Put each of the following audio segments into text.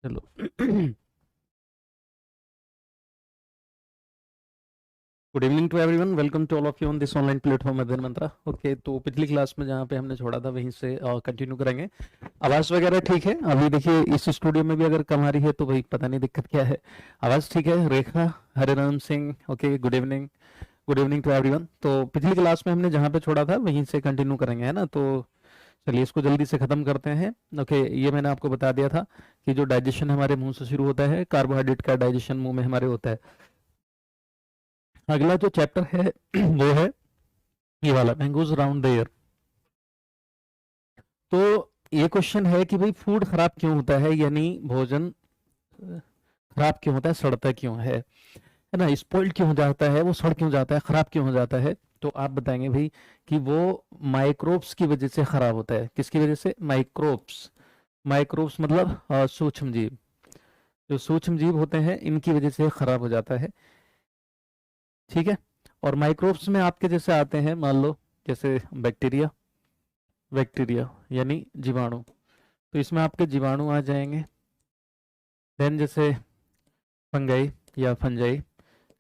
चलो। Good evening to everyone, welcome to all of you on this online platform Adhyayan Mantra. Okay, तो पिछली class में जहाँ पे हमने छोड़ा था वहीं से कंटिन्यू करेंगे। आवाज़ वगैरह ठीक है? अभी देखिए इस स्टूडियो में भी अगर कम आ रही है तो भाई पता नहीं दिक्कत क्या है। आवाज़ ठीक है? Rekha, Hariram Singh, okay, good evening. Good evening to everyone. तो पिछली क्लास में हमने जहाँ पे छोड़ा था वहीं से कंटिन्यू करेंगे, है ना? तो चलिए इसको जल्दी से ख़त्म करते हैं। ओके, ये मैंने आपको बता दिया था कि जो डाइजेशन हमारे मुंह से शुरू होता है, कार्बोहाइड्रेट का डाइजेशन मुंह में हमारे होता है। अगला जो चैप्टर है वो है ये वाला, मैंगोज राउंड द ईयर। तो ये क्वेश्चन है कि भाई फूड खराब क्यों होता है, यानी भोजन खराब क्यों होता है, सड़ता क्यों है ना, स्पॉइल्ड क्यों हो जाता है, वो सड़ क्यों जाता है, खराब क्यों हो जाता है। तो आप बताएंगे भाई कि वो माइक्रोब्स की वजह से खराब होता है। किसकी वजह से? माइक्रोब्स। माइक्रोब्स मतलब सूक्ष्म जीव। जो सूक्ष्म जीव होते हैं इनकी वजह से खराब हो जाता है। ठीक है। और माइक्रोब्स में आपके जैसे आते हैं, मान लो जैसे बैक्टीरिया। बैक्टीरिया यानी जीवाणु। तो इसमें आपके जीवाणु आ जाएंगे। देन जैसे फंगाई या फंजाई,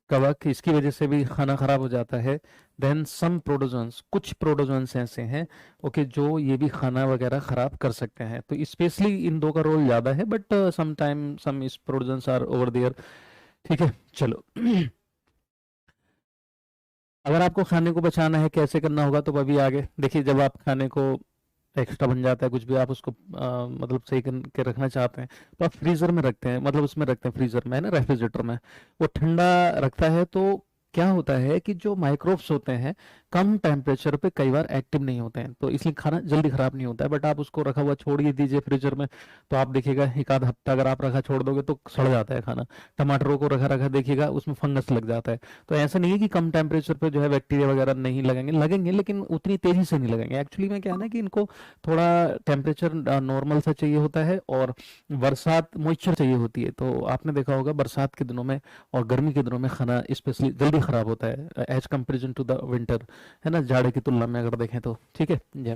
कवक, इसकी वजह से भी खाना खराब हो जाता है। देन सम प्रोटोजोन्स, कुछ प्रोटोजोन्स ऐसे हैं ओके जो ये भी खाना वगैरह खराब कर सकते हैं। तो स्पेशली इन दो का रोल ज़्यादा है, बट सम टाइम सम इस प्रोटोजोन्स आर ओवर देयर। ठीक है, चलो। अगर आपको खाने को बचाना है कैसे करना होगा, तो अभी आगे देखिए, जब आप खाने को एक्स्ट्रा बन जाता है कुछ भी, आप उसको मतलब सही करके रखना चाहते हैं तो आप फ्रीजर में रखते हैं, मतलब उसमें रखते हैं, फ्रीजर में है ना, रेफ्रिजरेटर में। वो ठंडा रखता है तो क्या होता है कि जो माइक्रोब्स होते हैं कम टेम्परेचर पे कई बार एक्टिव नहीं होते हैं, तो इसलिए खाना जल्दी खराब नहीं होता है। बट आप उसको रखा हुआ छोड़ ही दीजिए फ्रीजर में, तो आप देखिएगा एक आध हफ्ता अगर आप रखा छोड़ दोगे तो सड़ जाता है खाना। टमाटरों को रखा रखा देखिएगा उसमें फंगस लग जाता है। तो ऐसा नहीं है कि कम टेम्परेचर पे जो है बैक्टीरिया वगैरह नहीं लगेंगे, लगेंगे लेकिन उतनी तेजी से नहीं लगेंगे। एक्चुअली में क्या है ना कि इनको थोड़ा टेम्परेचर नॉर्मल सा चाहिए होता है, और बरसात मॉइस्चर चाहिए होती है। तो आपने देखा होगा बरसात के दिनों में और गर्मी के दिनों में खाना स्पेशली जल्दी खराब होता है as comparison to the winter, है ना, जाड़े की तुलना में अगर देखें तो। ठीक है जी।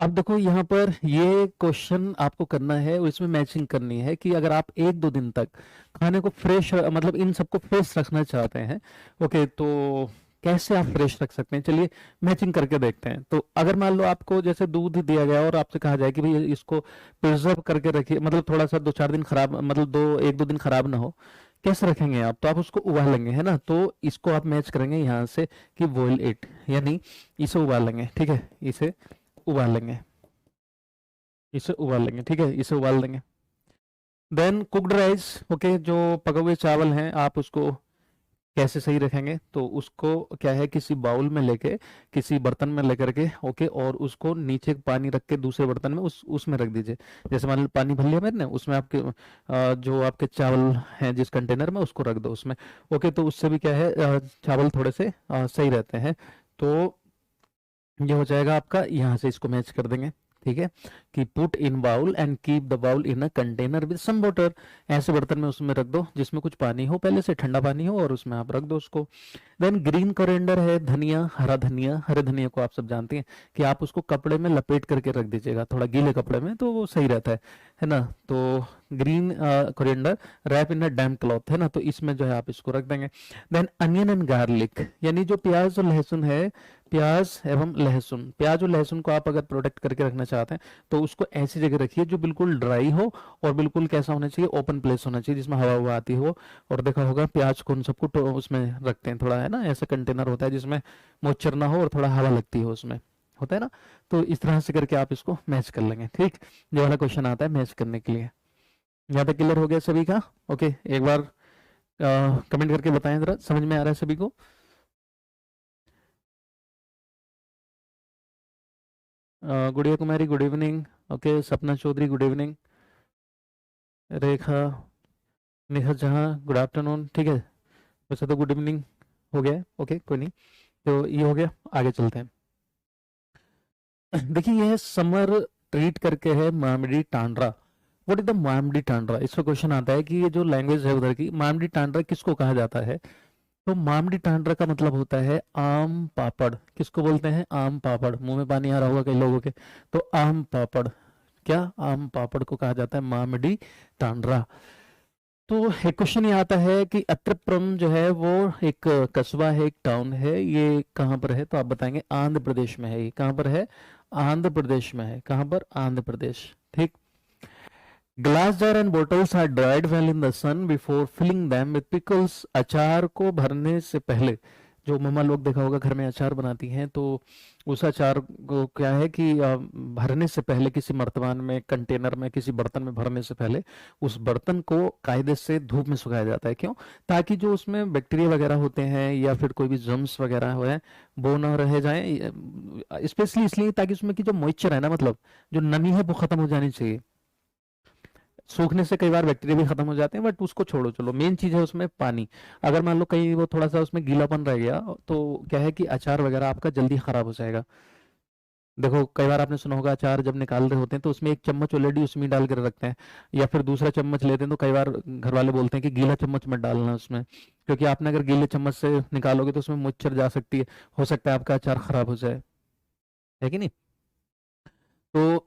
अब देखो यहाँ पर ये क्वेश्चन आपको करना है और इसमें मैचिंग करनी है कि अगर आप एक दो दिन तक खाने को फ्रेश, मतलब इन सबको फ्रेश रखना चाहते हैं, ओके, तो कैसे आप फ्रेश रख सकते हैं, चलिए मैचिंग करके देखते हैं। तो अगर मान लो आपको जैसे दूध दिया गया और आपसे कहा जाए कि भाई इसको प्रिजर्व करके रखिए, मतलब थोड़ा सा दो चार दिन खराब, मतलब दो एक दो दिन खराब ना हो, कैसे रखेंगे आप? तो आप उसको उबालेंगे, है ना। तो इसको आप मैच करेंगे यहाँ से कि बॉयल इट, यानी इसे उबालेंगे। ठीक है, इसे उबालेंगे, इसे उबाल लेंगे। ठीक है, इसे उबाल देंगे। देन कुकड राइस, ओके, जो पके हुए चावल हैं आप उसको कैसे सही रखेंगे? तो उसको क्या है, किसी बाउल में लेके, किसी बर्तन में लेकर के, ओके, और उसको नीचे पानी रख के दूसरे बर्तन में उसमें रख दीजिए। जैसे मान लो पानी भर लिया मैंने, उसमें आपके जो आपके चावल हैं जिस कंटेनर में, उसको रख दो उसमें। ओके, तो उससे भी क्या है, चावल थोड़े से सही रहते हैं। तो ये हो जाएगा आपका, यहाँ से इसको मैच कर देंगे। ठीक है, कि put in bowl and keep the bowl in a container with some water. ऐसे बर्तन में उसमें रख दो जिसमें कुछ पानी हो, पहले से ठंडा पानी हो, और उसमें आप रख दो उसको। देन ग्रीन कोरिएंडर है, धनिया, हरा धनिया। हरे धनिया को आप सब जानते हैं कि आप उसको कपड़े में लपेट करके रख दीजिएगा, थोड़ा गीले कपड़े में, तो वो सही रहता है ना। तो green coriander wrap in a damp cloth, है ना, तो इसमें जो है आप इसको रख देंगे। देन अनियन एंड गार्लिक, यानी जो प्याज और लहसुन है, प्याज एवं लहसुन, प्याज और लहसुन को आप अगर प्रोटेक्ट करके रखना चाहते हैं तो उसको ऐसी जगह रखिए जो बिल्कुल ड्राई हो, और बिल्कुल कैसा होना चाहिए, ओपन प्लेस होना चाहिए जिसमें हवा हुआ आती हो। और देखा होगा प्याज को उन सबको उसमें रखते हैं थोड़ा, है ना, ऐसा कंटेनर होता है जिसमें मॉइस्चर ना हो और थोड़ा हवा लगती हो उसमें, होता है ना। तो इस तरह से करके आप इसको मैच कर लेंगे। ठीक, ये वाला क्वेश्चन आता है मैच करने के लिए। यहाँ तक क्लियर हो गया सभी का? ओके, एक बार कमेंट करके बताएं जरा, समझ में आ रहा है सभी को? गुड़िया कुमारी good evening. Okay, Sapna Chaudhary good evening. रेखा, नेहा जहाँ गुड आफ्टरनून। ठीक है, वैसे तो गुड इवनिंग हो गया है, ओके कोई नहीं। तो ये हो गया, आगे चलते हैं। देखिए ये समर ट्रीट करके है Mamidi Tandra. What is the Mamidi Tandra? इसमें क्वेश्चन आता है कि ये जो लैंग्वेज है उधर की, मामिडी टांड्रा किसको कहा जाता है? तो मामिडी टांड्रा का मतलब होता है आम पापड़। किसको बोलते हैं? आम पापड़। मुंह में पानी आ रहा होगा कई लोगों के। तो आम पापड़ क्या आम पापड़ को कहा जाता है मामिडी तांड्रा। तो एक क्वेश्चन ये आता है कि अत्रपुरम जो है वो एक कस्बा है, एक टाउन है, ये कहाँ पर है? तो आप बताएंगे आंध्र प्रदेश में है। ये कहाँ पर है? आंध्र प्रदेश में है। कहाँ पर? आंध्र प्रदेश। ठीक। Glass jar and bottles are dried well in the sun before filling them with pickles. अचार को भरने से पहले, जो मम्मा लोग देखा होगा घर में अचार बनाती हैं, तो उस अचार को क्या है कि भरने से पहले किसी मर्तबान में, कंटेनर में, किसी बर्तन में भरने से पहले उस बर्तन को कायदे से धूप में सुखाया जाता है। क्यों? ताकि जो उसमें बैक्टीरिया वगैरह होते हैं या फिर कोई भी जर्म्स वगैरह हो वो ना रह जाए। स्पेशली इसलिए ताकि उसमें की जो मॉइस्चर है ना, मतलब जो नमी है वो खत्म हो जानी चाहिए। सूखने से कई बार बैक्टीरिया भी खत्म हो जाते हैं, बट उसको छोड़ो, चलो मेन चीज है उसमें पानी। अगर मान लो कहीं वो थोड़ा सा उसमें गीलापन रह गया तो क्या है कि अचार वगैरह आपका जल्दी खराब हो जाएगा। देखो कई बार आपने सुना होगा अचार जब निकाल रहे होते हैं तो उसमें एक चम्मच ऑलरेडी उसमें डाल कर रखते हैं, या फिर दूसरा चम्मच लेते हैं, तो कई बार घर वाले बोलते हैं कि गीला चम्मच मत डालना उसमें, क्योंकि आपने अगर गीले चम्मच से निकालोगे तो उसमें मच्छर जा सकती है, हो सकता है आपका अचार खराब हो जाए। है कि नहीं? तो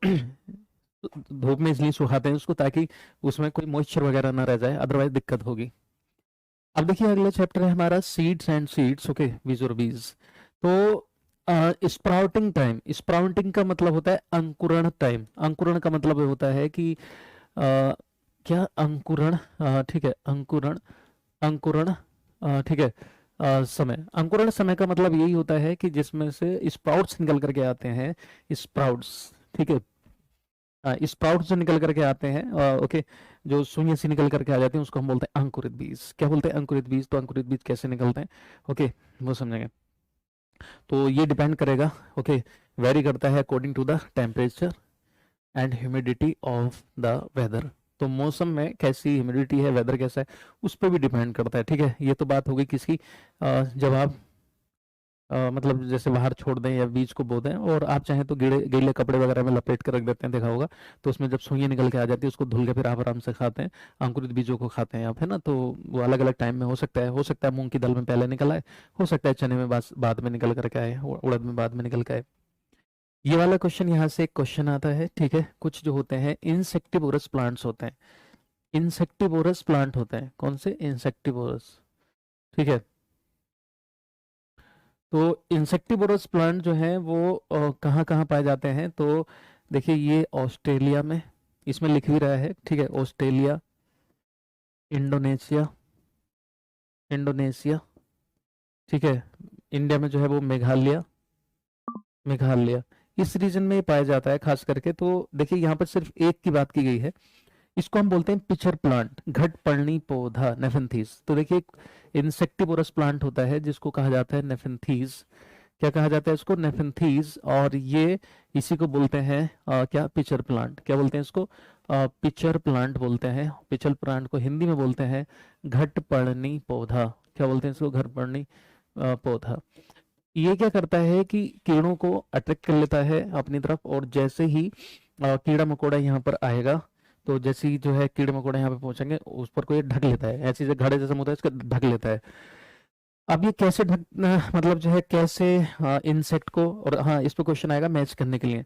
धूप में इसलिए सुखाते हैं उसको ताकि उसमें कोई मॉइस्चर वगैरह ना रह जाए, अदरवाइज दिक्कत होगी। अब देखिए अगला चैप्टर है हमारा सीड्स एंड सीड्स। ओके, बीज और बीज। तो स्प्राउटिंग टाइम। स्प्राउटिंग का मतलब होता है अंकुरण टाइम। अंकुरण का मतलब होता है कि क्या अंकुरण, ठीक है, अंकुरण, अंकुरण, ठीक है, समय। अंकुरण समय का मतलब यही होता है कि जिसमें से स्प्राउट्स निकल करके आते हैं। स्प्राउट्स, ठीक है, स्प्राउट्स जो निकल करके आते हैं, ओके, जो सुइयां सी निकल करके आ जाती हैं उसको हम बोलते हैं अंकुरित बीज। क्या बोलते हैं? अंकुरित बीज। तो अंकुरित बीज कैसे निकलते हैं, ओके, वो समझेंगे। तो ये डिपेंड करेगा, ओके, वेरी करता है according to the temperature and humidity of the weather. तो मौसम में कैसी ह्यूमिडिटी है, वेदर कैसा है, उस पर भी डिपेंड करता है। ठीक है, ये तो बात होगी किसकी, जब आप मतलब जैसे बाहर छोड़ दें या बीज को बो दें, और आप चाहें तो गीले गीले कपड़े वगैरह में लपेट कर रख देते हैं, देखा होगा। तो उसमें जब सुइयां निकल के आ जाती है उसको धुल के फिर आप आराम से खाते हैं, अंकुरित बीजों को खाते हैं आप, है ना। तो वो अलग अलग टाइम में हो सकता है मूंग की दाल में पहले निकल आए, हो सकता है चने में बाद में निकल करके आए, उड़द में बाद में निकल के आए। ये वाला क्वेश्चन, यहाँ से एक क्वेश्चन आता है, ठीक है। कुछ जो होते हैं इंसेक्टिवोरस प्लांट्स होते हैं, इंसेक्टिवोरस प्लांट होते हैं। कौन से? इंसेक्टिवोरस। ठीक है। तो इंसेक्टिवोरस प्लांट जो है वो कहाँ कहाँ पाए जाते हैं? तो देखिए ये ऑस्ट्रेलिया में, इसमें लिख भी रहा है, ठीक है, ऑस्ट्रेलिया, इंडोनेशिया, इंडोनेशिया, ठीक है, इंडिया में जो है वो मेघालय, मेघालय, इस रीजन में पाया जाता है खास करके। तो देखिए यहाँ पर सिर्फ एक की बात की गई है, इसको हम बोलते हैं पिचर प्लांट, घटपर्णी पौधा, नेफेंथीज। तो देखिए इंसेक्टिवोरस प्लांट होता है जिसको कहा जाता है नेफेंथीज। क्या कहा जाता है इसको? नेफेंथीज। और ये इसी को बोलते हैं क्या? Pitcher plant. क्या बोलते हैं इसको? पिचर प्लांट बोलते हैं। पिचर प्लांट को हिंदी में बोलते हैं घटपर्णी पौधा। क्या बोलते हैं इसको? घटपर्णी पौधा। ये क्या करता है कि कीड़ों को अट्रैक्ट कर लेता है अपनी तरफ, और जैसे ही कीड़ा मकोड़ा यहाँ पर आएगा, तो जैसे ही जो है कीड़े मकोड़े यहाँ पे पहुंचेंगे उस पर को ये ढक लेता है, ऐसी जो घड़े जैसा होता है इसका ढक लेता है। अब ये कैसे ढक मतलब जो है कैसे इंसेक्ट को, और हाँ इस पे क्वेश्चन आएगा मैच करने के लिए,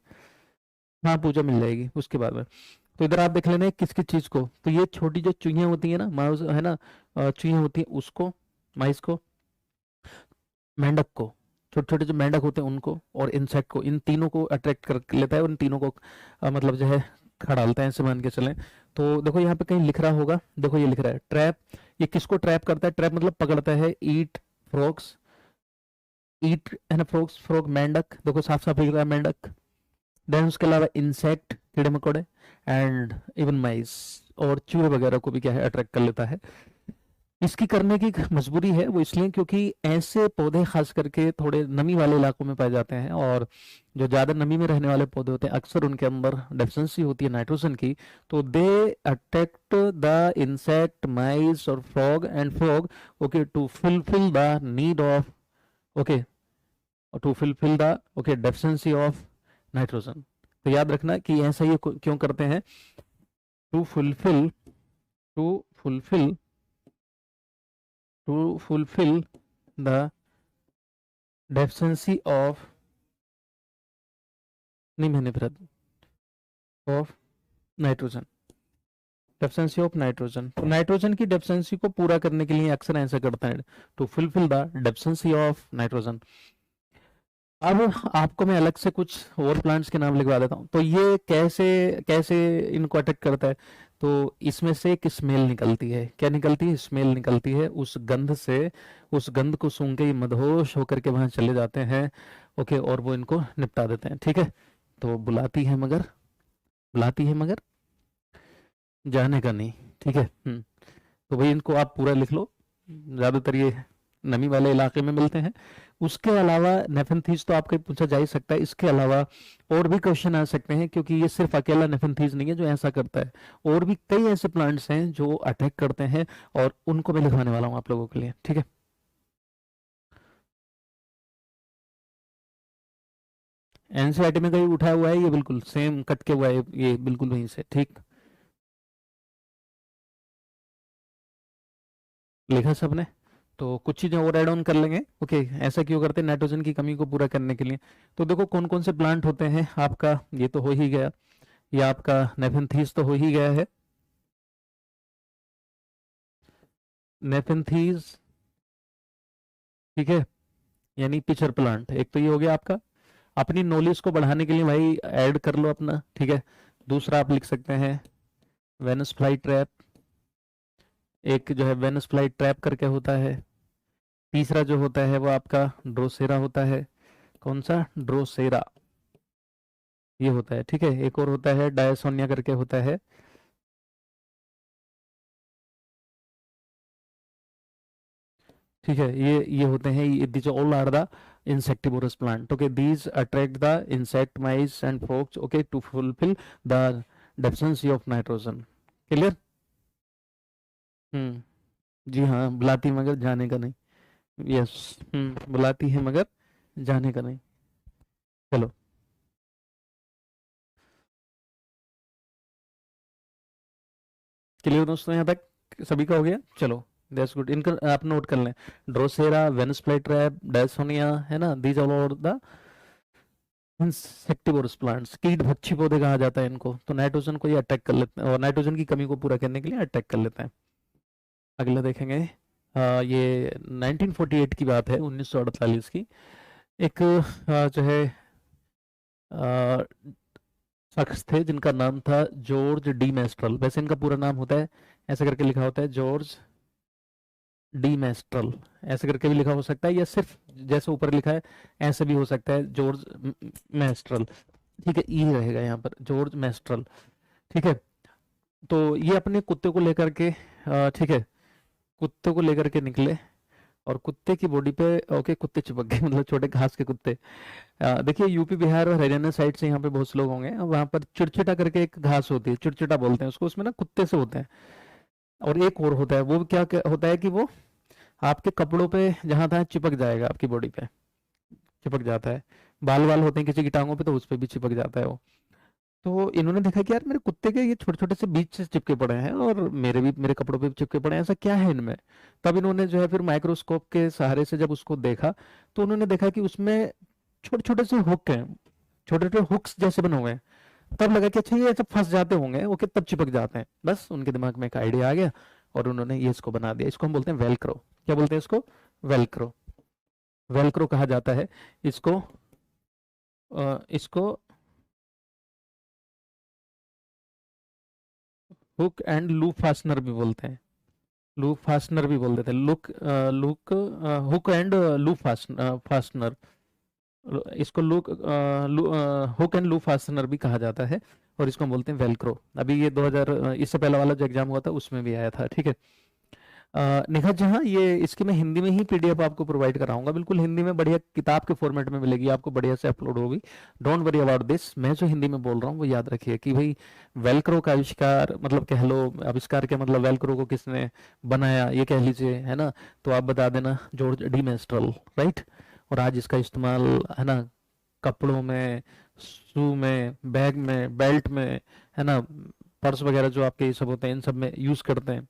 हाँ पूजा मिल जाएगी उसके बाद में। तो इधर आप देख लेना किस किस चीज को, तो ये छोटी जो चुईयां होती है ना, माउस है ना, चुईयां होती है उसको, माइस को, मेंढक को, छोटे छोटे जो मेंढक होते हैं उनको, और इंसेक्ट को, इन तीनों को अट्रैक्ट कर लेता है और इन तीनों को मतलब जो है खड़ालता है, ऐसे मान के चलें। तो देखो यहाँ पे कहीं लिख रहा होगा, देखो ये लिख रहा है ट्रैप। ये किसको ट्रैप करता है? ट्रैप मतलब पकड़ता है। ईट फ्रॉग्स, ईट है ना, फ्रॉग्स, फ्रॉग, मेंढक, देखो साफ साफ लिख रहा है मेंढक। देन उसके अलावा इंसेक्ट, कीड़े मकोड़े, एंड इवन माइस, और चूहे वगैरह को भी क्या है अट्रैक्ट कर लेता है। इसकी करने की मजबूरी है वो इसलिए क्योंकि ऐसे पौधे खास करके थोड़े नमी वाले इलाकों में पाए जाते हैं, और जो ज्यादा नमी में रहने वाले पौधे होते हैं अक्सर उनके अंदर डेफिशिएंसी होती है नाइट्रोजन की। तो they attract the insect, mice और frog and frog, okay, to fulfill the need of, okay, to fulfill the, okay, deficiency of nitrogen. तो याद रखना कि ऐसा ये क्यों करते हैं, to fulfill, to fulfill, to fulfill the deficiency of, नहीं मैंने फिर, of nitrogen, deficiency of nitrogen. तो नाइट्रोजन की डेफिशिएंसी को पूरा करने के लिए अक्सर ऐसा करते हैं, to fulfill the deficiency of nitrogen. अब आपको मैं अलग से कुछ और प्लांट्स के नाम लिखवा देता हूँ। तो ये कैसे कैसे इनको अटैक करता है। तो इसमें से एक स्मेल निकलती है। क्या निकलती है? स्मेल निकलती है। उस गंध से, उस गंध को सूंघ के ये मदहोश होकर के वहां चले जाते हैं। ओके, और वो इनको निपटा देते हैं। ठीक है, तो बुलाती है मगर, बुलाती है मगर जाने का नहीं। ठीक है। तो भाई इनको आप पूरा लिख लो। ज्यादातर ये नमी वाले इलाके में मिलते हैं। उसके अलावा नेफेंथीज तो आपका पूछा जा ही सकता है। इसके अलावा और भी क्वेश्चन आ सकते हैं, क्योंकि ये सिर्फ अकेला नेफेंथीज नहीं है जो ऐसा करता है। और भी कई ऐसे प्लांट्स हैं जो अटैक करते हैं, और उनको मैं लिखवाने वाला हूँ आप लोगों के लिए। ठीक है, एनसीईआरटी में कहीं उठाया हुआ है, ये बिल्कुल सेम कट के हुआ है, ये बिल्कुल वहीं से। ठीक, लिखा सबने। तो कुछ चीजें और ऐड ऑन कर लेंगे। ओके, ऐसा क्यों करते हैं? नाइट्रोजन की कमी को पूरा करने के लिए। तो देखो कौन कौन से प्लांट होते हैं आपका, ये तो हो ही गया। ये आपका नेफेंथीज तो हो ही गया है। नेफेंथीज, ठीक है, यानी पिचर प्लांट, एक तो ये हो गया आपका। अपनी नॉलेज को बढ़ाने के लिए भाई ऐड कर लो अपना। ठीक है, दूसरा आप लिख सकते हैं वेनस फ्लाई ट्रैप। एक जो है वेनस फ्लाई ट्रैप करके होता है। तीसरा जो होता है वो आपका ड्रोसेरा होता है। कौन सा? ड्रोसेरा, ये होता है। ठीक है, एक और होता है डायसोनिया करके होता है। ठीक है, ये होते हैं, ये these all are the insectivorous plant. Okay, these attract the insect, mice and frogs, okay, to fulfill the deficiency of nitrogen. Clear? जी हाँ, बुलाती मगर जाने का नहीं। यस, बुलाती है मगर जाने का नहीं। चलो, क्लियर दोस्तों, यहाँ तक सभी का हो गया। चलो, दैट्स गुड। इनका आप नोट कर लें। ड्रोसेरा, वेनस फ्लाईट्रैप, डायसोनिया, है ना, these all are the insectivorous plants. कीट भक्षी पौधे कहा जाता है इनको। तो नाइट्रोजन को ये अटैक कर लेते हैं, और नाइट्रोजन की कमी को पूरा करने के लिए अटैक कर लेते हैं। अगला देखेंगे। ये 1948 की बात है, 1948 की। एक जो है अ, शख्स थे जिनका नाम था जॉर्ज डी मेस्ट्रल। वैसे इनका पूरा नाम होता है, ऐसे करके लिखा होता है, जॉर्ज डी मेस्ट्रल। ऐसे करके भी लिखा हो सकता है, या सिर्फ जैसे ऊपर लिखा है ऐसे भी हो सकता है, जॉर्ज मेस्ट्रल। ठीक है, ये रहेगा यहाँ पर, जॉर्ज मेस्ट्रल। ठीक है, तो ये अपने कुत्ते को लेकर के ठीक है, कुत्ते को लेकर के निकले। और कुत्ते की बॉडी पे, ओके, कुत्ते चिपक गए, मतलब छोटे घास के कुत्ते। देखिए यूपी बिहार और हरियाणा साइड से यहाँ पे बहुत से लोग होंगे, वहां पर चिड़चिटा करके एक घास होती है, चिड़चिटा बोलते हैं उसको, उसमें ना कुत्ते से होते हैं। और एक और होता है, वो क्या क्या होता है कि वो आपके कपड़ों पे जहां तहाँ चिपक जाएगा, आपकी बॉडी पे चिपक जाता है। बाल वाल होते हैं किसी की टांगों पे, तो उस पे भी चिपक जाता है वो। तो इन्होंने देखा कि यार मेरे कुत्ते के ये छोटे छोटे से बीच से चिपके पड़े हैं, और मेरे भी, मेरे कपड़ों पे भी चिपके पड़े हैं, ऐसा क्या है इनमें। तब इन्होंने जो है फिर माइक्रोस्कोप के सहारे से जब उसको देखा, तो उन्होंने देखा कि उसमें छोटे छोटे से हुक हैं, छोटे छोटे हुक्स जैसे बने हुए हैं। तब लगा कि अच्छा ये ऐसे फंस जाते होंगे, ओके, तब चिपक जाते हैं। बस उनके दिमाग में एक आइडिया आ गया, और उन्होंने ये इसको बना दिया। इसको हम बोलते हैं वेलक्रो। क्या बोलते हैं इसको? वेलक्रो। वेलक्रो कहा जाता है इसको। इसको हुक एंड लूप फास्टनर भी बोलते हैं। लूप फास्टनर भी बोल देते हैं, look, look, hook and loop fastener. इसको look, hook and loop fastener भी कहा जाता है। और इसको हम बोलते हैं वेलक्रो। अभी ये 2000, इससे पहला वाला जो एग्जाम हुआ था उसमें भी आया था। ठीक है। निखत जी, हाँ, ये इसकी मैं हिंदी में ही पीडीएफ आपको प्रोवाइड कराऊंगा, बिल्कुल हिंदी में, बढ़िया किताब के फॉर्मेट में मिलेगी आपको, बढ़िया से अपलोड होगी। Don't worry about this. मैं जो हिंदी में बोल रहा हूँ वो याद रखिए कि भाई वेलक्रो का आविष्कार, मतलब कह लो आविष्कार के मतलब वेलक्रो को किसने बनाया, ये कह लीजिए, है ना। तो आप बता देना, जॉर्ज डी मेस्ट्रल, राइट। और आज इसका इस्तेमाल, है ना, कपड़ों में, शू में, बैग में, बेल्ट में, है ना, पर्स वगैरह जो आपके ये सब होते हैं इन सब में यूज करते हैं।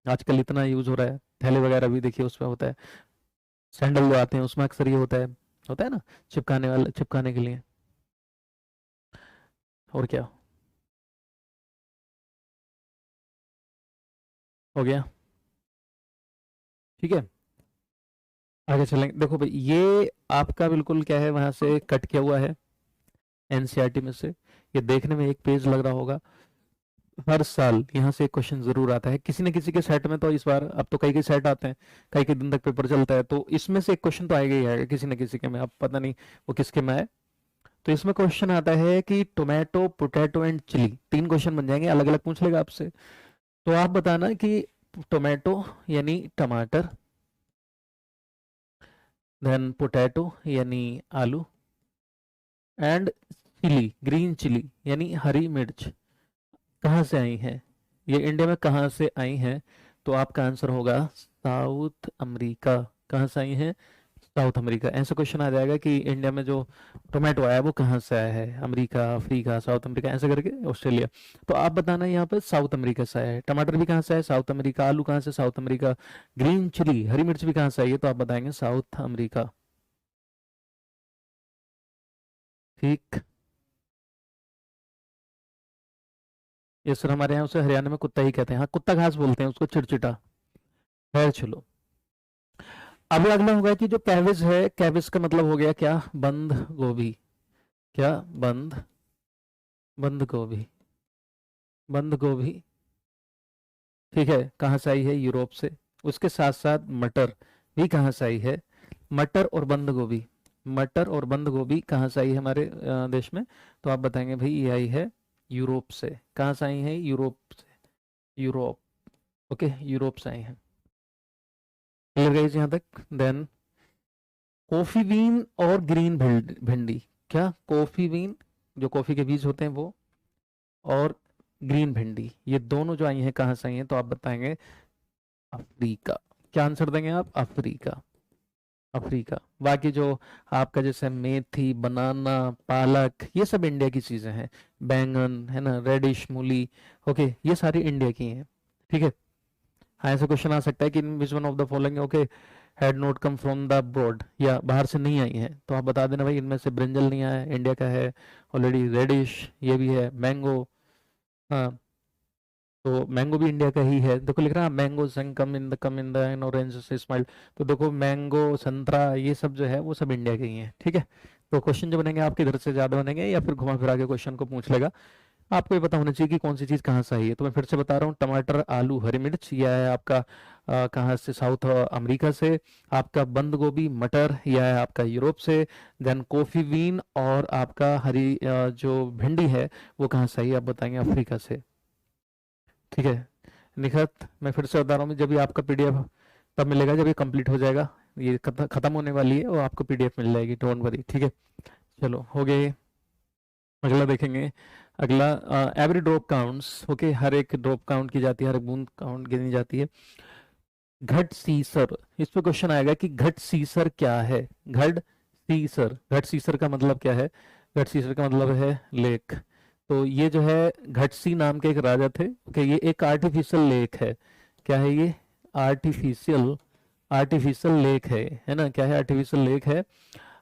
आजकल इतना यूज हो रहा है, थैले वगैरह भी देखिए उसमें होता है। सैंडल जो आते हैं उसमें अक्सर ये होता है ना, चिपकाने वाला, चिपकाने के लिए। और क्या। हो गया, ठीक है। आगे चलेंगे, देखो भाई ये आपका बिल्कुल क्या है, वहां से कट किया हुआ है एनसीईआरटी में से। ये देखने में एक पेज लग रहा होगा। हर साल यहाँ से एक क्वेश्चन जरूर आता है किसी न किसी के सेट में। तो इस बार अब तो कई कई सेट आते हैं, कई कई दिन तक पेपर चलता है, तो इसमें से एक क्वेश्चन तो आएगा ही आएगा किसी न किसी के में। अब पता नहीं वो किसके में है। तो इसमें क्वेश्चन आता है कि टोमेटो, पोटैटो एंड चिली, तीन क्वेश्चन बन जाएंगे, अलग अलग पूछ लेगा आपसे। तो आप बताना कि टोमेटो यानी टमाटर, देन पोटैटो यानी आलू, एंड चिली, ग्रीन चिली यानी हरी मिर्च कहाँ से आई हैं, ये इंडिया में कहाँ से आई हैं। तो आपका आंसर होगा साउथ अमेरिका। कहाँ से आई हैं, साउथ अमेरिका। ऐसा क्वेश्चन आ जाएगा कि इंडिया में जो टोमेटो आया वो कहाँ से आया है, अमेरिका, अफ्रीका, साउथ अमेरिका, ऐसे करके ऑस्ट्रेलिया। तो आप बताना यहाँ पे साउथ अमेरिका से आया है। टमाटर भी कहाँ से आया, साउथ अमेरिका। आलू कहाँ से, साउथ अमेरिका। ग्रीन चिली, हरी मिर्च भी कहाँ से आई है, तो आप बताएंगे साउथ अमेरिका। ठीक। ये सर हमारे यहाँ उसे हरियाणा में कुत्ता ही कहते हैं, हाँ कुत्ता घास बोलते हैं उसको, चिड़चिटा। खैर चलो। अब अगला होगा कि जो कैबिज है, कैबिज का मतलब हो गया क्या, बंद गोभी। क्या, बंद, बंद गोभी, बंद गोभी। ठीक है, कहाँ से आई है, यूरोप से। उसके साथ साथ मटर भी कहाँ से आई है, मटर और बंद गोभी। मटर और बंद गोभी कहाँ से आई है हमारे देश में, तो आप बताएंगे भाई ये आई है यूरोप से। कहाँ से आई है, यूरोप से। यूरोप, ओके, यूरोप से आई है। क्लियर गाइस यहाँ तक। देन कॉफी बीन और ग्रीन भिंडी। क्या, कॉफी बीन जो कॉफी के बीज होते हैं वो, और ग्रीन भिंडी, ये दोनों जो आई हैं कहाँ से आई हैं, तो आप बताएंगे अफ्रीका। क्या आंसर देंगे आप, अफ्रीका। अफ्रीका। बाकी जो आपका जैसे मेथी, बनाना, पालक, ये सब इंडिया की चीजें हैं। बैंगन है ना, रेडिश, मूली, ओके, ये सारी इंडिया की हैं। ठीक है। हाँ, ऐसा क्वेश्चन आ सकता है कि in which one of the following, okay, had not come from the abroad, या बाहर से नहीं आई है, तो आप बता देना भाई इनमें से ब्रिंजल नहीं आया है, इंडिया का है ऑलरेडी। रेडिश ये भी है, मैंगो, हाँ, तो मैंगो भी इंडिया का ही है। देखो लिख रहा है मैंगो संग कम इन द एन ऑरेंज से स्माइल। तो देखो मैंगो, संतरा, ये सब जो है वो सब इंडिया के ही हैं। ठीक है। तो क्वेश्चन जो बनेंगे आपके इधर से ज्यादा बनेंगे, या फिर घुमा फिरा के क्वेश्चन को पूछ लेगा। आपको ये पता होना चाहिए कि कौन सी चीज कहाँ से आई है। तो मैं फिर से बता रहा हूँ, टमाटर, आलू, हरी मिर्च, यह है आपका कहाँ से, साउथ अमेरिका से। आपका बंद गोभी, मटर, यह है आपका यूरोप से। देन कॉफी बीन और आपका हरी जो भिंडी है वो कहाँ से आई है, आप बताएंगे अफ्रीका से। ठीक है। निखत, मैं फिर से बता रहा हूँ, जब भी आपका पीडीएफ तब मिलेगा जब ये कंप्लीट हो जाएगा। ये खत्म होने वाली है और आपको पीडीएफ मिल जाएगी, डोंट वरी। ठीक है, चलो हो गए। अगला देखेंगे। अगला, एवरी ड्रॉप काउंट्स, ओके, हर एक ड्रॉप काउंट की जाती है, हर एक बूंद काउंट गिनी जाती है। घट सीसर, इस पे क्वेश्चन आएगा कि घट सीसर क्या है। घट सीसर, घट सीसर का मतलब क्या है, घट सीसर का मतलब है लेक। तो ये जो है घटसी नाम के एक राजा थे, ओके, ये एक आर्टिफिशियल लेक है। क्या है ये, आर्टिफिशियल, आर्टिफिशियल लेक है ना, क्या है, आर्टिफिशियल लेक है।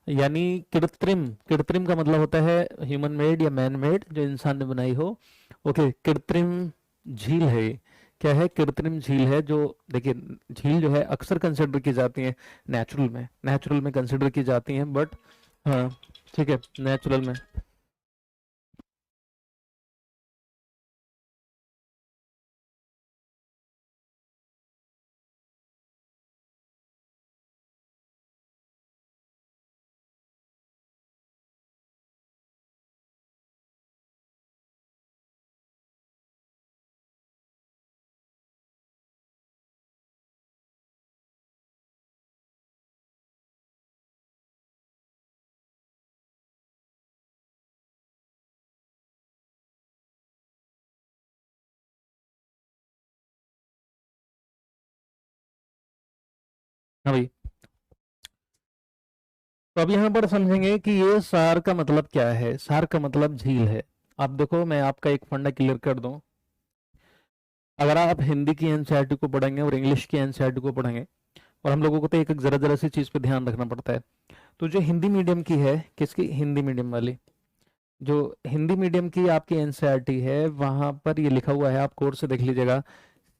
यानी कृत्रिम, कृत्रिम का मतलब होता है ह्यूमन मेड या मैन मेड, जो इंसान ने बनाई हो। ओके, कृत्रिम झील है ये। क्या है, कृत्रिम झील है। जो देखिए, झील जो है अक्सर कंसिडर की जाती है नेचुरल में, नेचुरल में कंसिडर की जाती हैं, बट हाँ, ठीक है, नेचुरल में। हाँ भाई, तो अब यहाँ पर समझेंगे कि ये सार का मतलब क्या है। सार का मतलब झील है। अब देखो मैं आपका एक फंडा क्लियर कर दूं। अगर आप हिंदी की एनसीईआरटी को पढ़ेंगे और इंग्लिश की एनसीईआरटी को पढ़ेंगे, और हम लोगों को तो एक एक जरा जरा सी चीज पे ध्यान रखना पड़ता है। तो जो हिंदी मीडियम की है, किसकी, हिंदी मीडियम वाली, जो हिंदी मीडियम की आपकी एनसीईआरटी है, वहां पर ये लिखा हुआ है, आप कोर्स से देख लीजिएगा,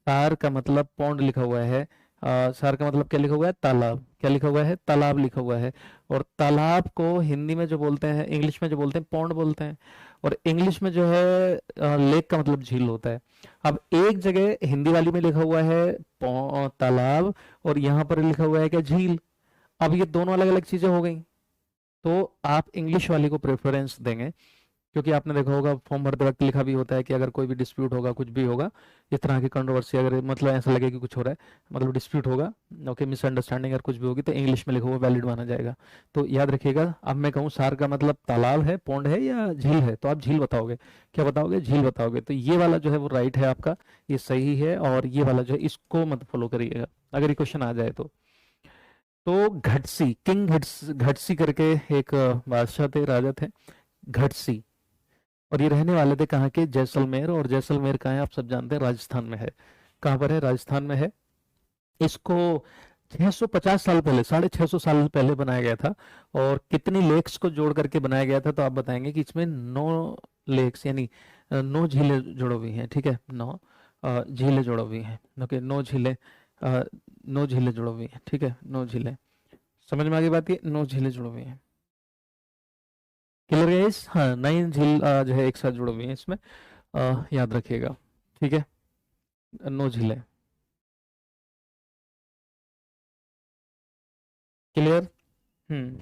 सार का मतलब पौंड लिखा हुआ है। सार का मतलब क्या लिखा हुआ है? तालाब। क्या लिखा हुआ है? तालाब लिखा हुआ है। और तालाब को हिंदी में जो बोलते हैं, इंग्लिश में जो बोलते हैं, पौंड बोलते हैं। और इंग्लिश में जो है लेक का मतलब झील होता है। अब एक जगह हिंदी वाली में लिखा हुआ है तालाब, और यहाँ पर लिखा हुआ है क्या? झील। अब ये दोनों अलग अलग चीजें हो गई। तो आप इंग्लिश वाली को प्रेफरेंस देंगे, क्योंकि आपने देखा होगा फॉर्म भरते वक्त लिखा भी होता है कि अगर कोई भी डिस्प्यूट होगा, कुछ भी होगा, इस तरह की कंट्रोवर्सी, अगर मतलब ऐसा लगे कि कुछ हो रहा है, मतलब डिस्प्यूट होगा, ओके, मिसअंडरस्टैंडिंग अगर कुछ भी होगी, तो इंग्लिश में लिखा हुआ वैलिड माना जाएगा। तो याद रखिएगा, अब मैं कहूँ सार का मतलब तालाब है, पौंड है या झील है, तो आप झील बताओगे। क्या बताओगे? झील बताओगे। तो ये वाला जो है वो राइट है आपका, ये सही है। और ये वाला जो है इसको मत फॉलो करिएगा, अगर ये क्वेश्चन आ जाए तो। तो घटसी, किंग घटसी करके एक बादशाह थे, राजा थे, घटसी। और ये रहने वाले थे कहाँ के? जैसलमेर। और जैसलमेर कहाँ है? आप सब जानते हैं, राजस्थान में है। कहाँ पर है? राजस्थान में है। इसको 650 साल पहले, 650 साल पहले बनाया गया था। और कितनी लेक्स को जोड़ करके बनाया गया था, तो आप बताएंगे कि इसमें 9 लेक्स, यानी 9 झीलें जुड़ी हुई हैं। ठीक है, 9 झीलें जुड़ी हुई हैं। ओके, 9 झीलें, 9 झीलें जुड़ी हुई हैं। ठीक है, 9 झीलें। समझ में आ गई बात? ये 9 झीलें जुड़ी हुई हैं। Clear guys? हाँ, 9 झील जो है एक साथ जुड़ी हुई हैं इसमें। याद रखिएगा। ठीक है, 9 झीलें। Clear? Hmm.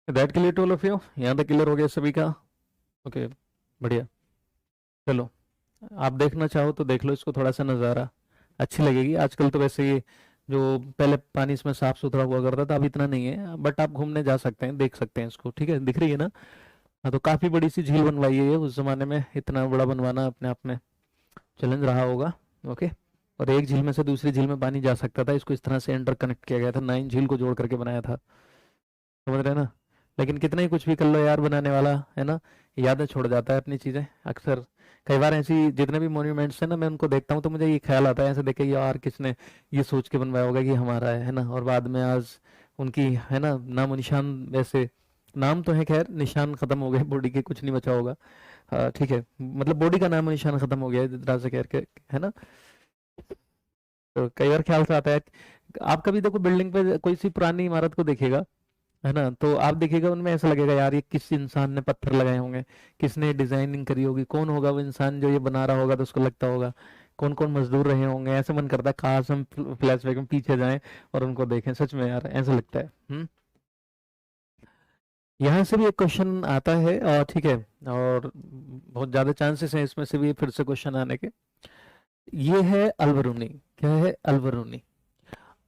That clear to all of you? यहाँ तक क्लियर हो गया सभी का? ओके, बढ़िया। चलो, आप देखना चाहो तो देख लो इसको, थोड़ा सा नज़ारा अच्छी लगेगी। आजकल तो वैसे ये जो पहले पानी इसमें साफ सुथरा हुआ करता था, अब इतना नहीं है, बट आप घूमने जा सकते हैं, देख सकते हैं इसको। ठीक है, दिख रही है ना? हाँ, तो काफ़ी बड़ी सी झील बनवाई है ये, उस जमाने में इतना बड़ा बनवाना अपने आप में चैलेंज रहा होगा। ओके। और एक झील में से दूसरी झील में पानी जा सकता था, इसको इस तरह से इंटर कनेक्ट किया गया था, 9 झील को जोड़ करके बनाया था। समझ रहे हैं ना? लेकिन कितना ही कुछ भी कर लो यार, बनाने वाला है ना, यादें छोड़ जाता है अपनी चीजें अक्सर। कई बार ऐसी जितने भी मॉन्यूमेंट्स हैं ना, मैं उनको देखता हूँ तो मुझे ये ख्याल आता है, ऐसे देखे यार किसने ये सोच के बनवाया होगा कि हमारा है ना, और बाद में आज उनकी है ना नामो निशान, वैसे नाम तो है, खैर निशान खत्म हो गए, बॉडी के कुछ नहीं बचा होगा। ठीक है, मतलब बॉडी का नामो निशान खत्म हो गया है, जिस तरह से कह के, है ना। तो कई बार ख्याल से आता है। आप कभी देखो बिल्डिंग पे कोई सी पुरानी इमारत को देखेगा, है ना, तो आप देखिएगा उनमें ऐसा लगेगा यार ये किस इंसान ने पत्थर लगाए होंगे, किसने डिजाइनिंग करी होगी, कौन होगा वो इंसान जो ये बना रहा होगा, तो उसको लगता होगा कौन कौन मजदूर रहे होंगे। ऐसे मन करता है काश हम फ्लैशबैक में पीछे जाएं और उनको देखें, सच में यार ऐसा लगता है। यहाँ से भी एक क्वेश्चन आता है, और ठीक है, और बहुत ज्यादा चांसेस हैं इसमें से भी फिर से क्वेश्चन आने के। ये है अलबरूनी। क्या है? अलबरूनी।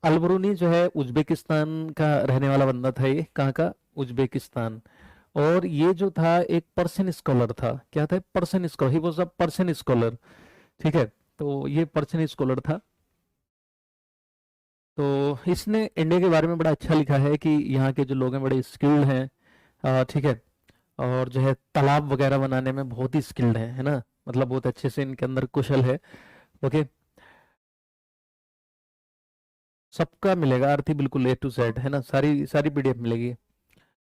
अलबरूनी जो है उज्बेकिस्तान का रहने वाला बंदा था, ये कहाँ का? उज्बेकिस्तान। और ये जो था एक पर्शियन स्कॉलर था। क्या था? Persian scholar, he was a Persian scholar. ठीक है, तो ये पर्शियन स्कॉलर था। तो इसने इंडिया के बारे में बड़ा अच्छा लिखा है कि यहाँ के जो लोग हैं बड़े स्किल्ड हैं। ठीक है, और जो है तालाब वगैरह बनाने में बहुत ही स्किल्ड है ना, मतलब बहुत अच्छे से इनके अंदर कुशल है। ओके, सबका मिलेगा अर्थी, बिल्कुल A to Z, है ना, सारी सारी PDF मिलेगी।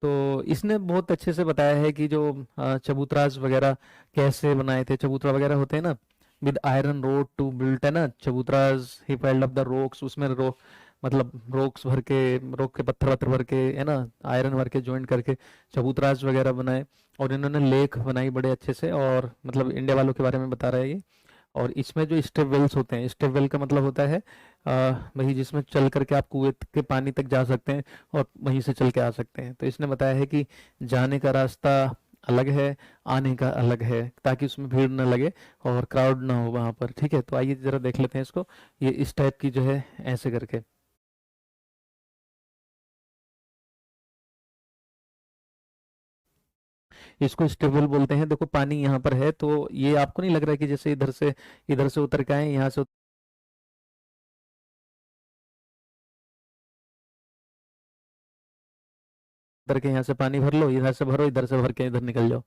तो इसने बहुत अच्छे से बताया है कि जो चबूतराज वगैरह कैसे बनाए थे, चबूतरा वगैरह होते हैं ना, with iron rod to built, है ना, चबूतराज ही पाइल्ड अप द रोक्स, उसमें मतलब रोक्स भर के, रोक के पत्थर वत्थर भर के, है ना, आयरन भर के ज्वाइन करके चबूतराज वगैरह बनाए। और इन्होंने लेक बनाई बड़े अच्छे से, और मतलब इंडिया वालों के बारे में बता रहा है ये। और इसमें जो स्टेप वेल्स होते हैं, स्टेप वेल का मतलब होता है वही जिसमें चल करके आप कुएं के पानी तक जा सकते हैं, और वहीं से चल के आ सकते हैं। तो इसने बताया है कि जाने का रास्ता अलग है, आने का अलग है, ताकि उसमें भीड़ ना लगे और क्राउड ना हो वहां पर। ठीक है, तो आइए जरा देख लेते हैं इसको, ये इस टाइप की जो है ऐसे करके। इसको स्टेबल बोलते हैं। देखो पानी यहाँ पर है, तो ये आपको नहीं लग रहा है कि जैसे इधर से उतर के आए, यहाँ से उतर के यहाँ से पानी भर लो, इधर से भरो, इधर से भर के इधर निकल जाओ।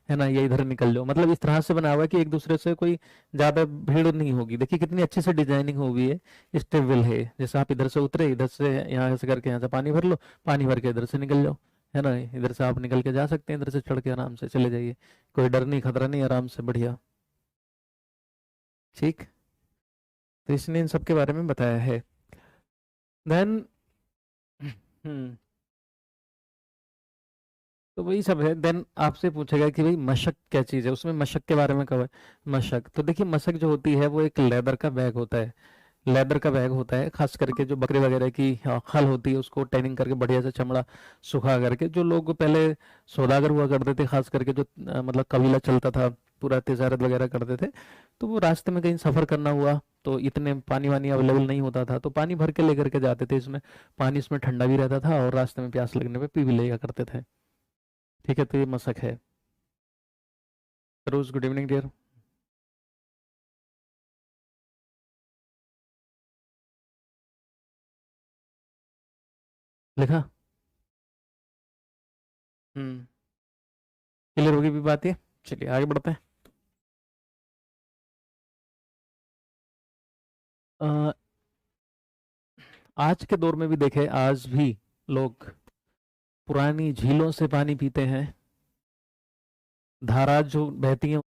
है ना, या इधर निकल जाओ, मतलब इस तरह से बना हुआ है कि एक दूसरे से कोई ज्यादा भीड़ नहीं होगी। देखिए कितनी अच्छी से डिजाइनिंग हुई है, स्टेबल है। जैसे आप इधर से उतरे, इधर से यहाँ से करके यहाँ से पानी भर लो, पानी भर के इधर से निकल जाओ, है ना, इधर से आप निकल के जा सकते हैं, इधर से चढ़ के आराम से चले जाइए, कोई डर नहीं खतरा नहीं, आराम से बढ़िया। ठीक, तो इसने इन सब के बारे में बताया है। देन हम्म तो वही सब है। देन आपसे पूछेगा कि भाई मशक क्या चीज़ है, उसमें मशक के बारे में कहा है। मशक तो देखिए, मशक जो होती है वो एक लेदर का बैग होता है। लेदर का बैग होता है, खास करके जो बकरे वगैरह की खल होती है उसको टैनिंग करके बढ़िया से चमड़ा सुखा करके, जो लोग पहले सौदागर हुआ करते थे, खास करके जो मतलब कबीला चलता था, पूरा तिजारत वगैरह करते थे, तो वो रास्ते में कहीं सफर करना हुआ तो इतने पानी वानी अवेलेबल नहीं होता था, तो पानी भर के लेकर के जाते थे इसमें। पानी इसमें ठंडा भी रहता था और रास्ते में प्यास लगने पे पी भी लिया करते थे। ठीक है, तो ये मशक है। रोज गुड इवनिंग डियर। लिखा। हम्म क्लियर होगी भी बात ये। चलिए आगे बढ़ते हैं। अ, आज के दौर में भी देखे, आज भी लोग पुरानी झीलों से पानी पीते हैं, धारा जो बहती हैं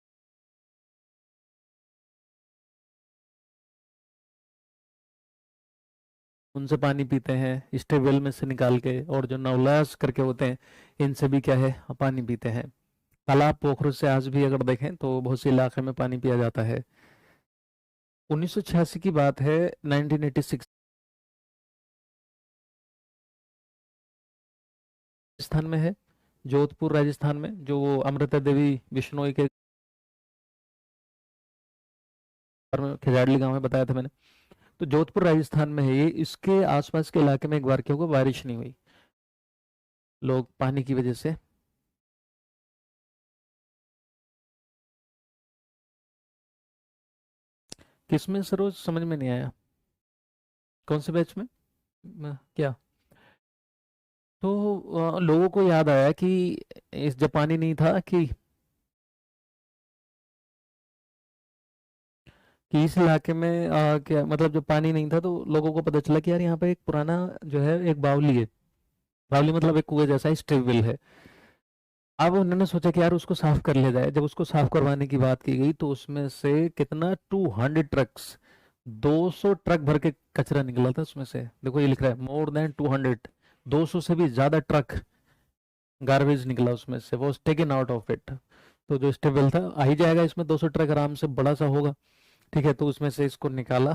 उनसे पानी पीते हैं, स्टेबल में से निकाल के, और जो नवलास करके होते हैं इनसे भी क्या है, पानी पीते हैं। तालाब पोखरों से आज भी अगर देखें तो बहुत से इलाके में पानी पिया जाता है। 1986 की बात है, 1986 राजस्थान में है, जोधपुर राजस्थान में, जो वो अमृता देवी बिश्नोई के बारे में खिजाड़ली गांव में बताया था मैंने। तो जोधपुर राजस्थान में है ये। इसके आसपास के इलाके में एक बार क्या हुआ, बारिश नहीं हुई, लोग पानी की वजह से। किसमें सरोज, समझ में नहीं आया, कौन से बैच में? क्या? तो लोगों को याद आया कि इस जब पानी नहीं था कि इस इलाके में क्या मतलब, जब पानी नहीं था तो लोगों को पता चला कि यार यहाँ पे एक पुराना जो है एक बावली है। बावली मतलब एक कुएं जैसा स्टेबल है। अब उन्होंने सोचा कि यार उसको साफ कर लिया जाए। जब उसको साफ करवाने की बात की गई तो उसमें से कितना, 200 ट्रक्स, 200 ट्रक भर के कचरा निकला था उसमें से। देखो ये लिख रहा है more than 200, 200 से भी ज्यादा ट्रक गार्बेज निकला उसमें से, was taken out of it. तो जो स्टेबल था आ ही जाएगा इसमें, 200 ट्रक आराम से, बड़ा सा होगा। ठीक है, तो उसमें से इसको निकाला।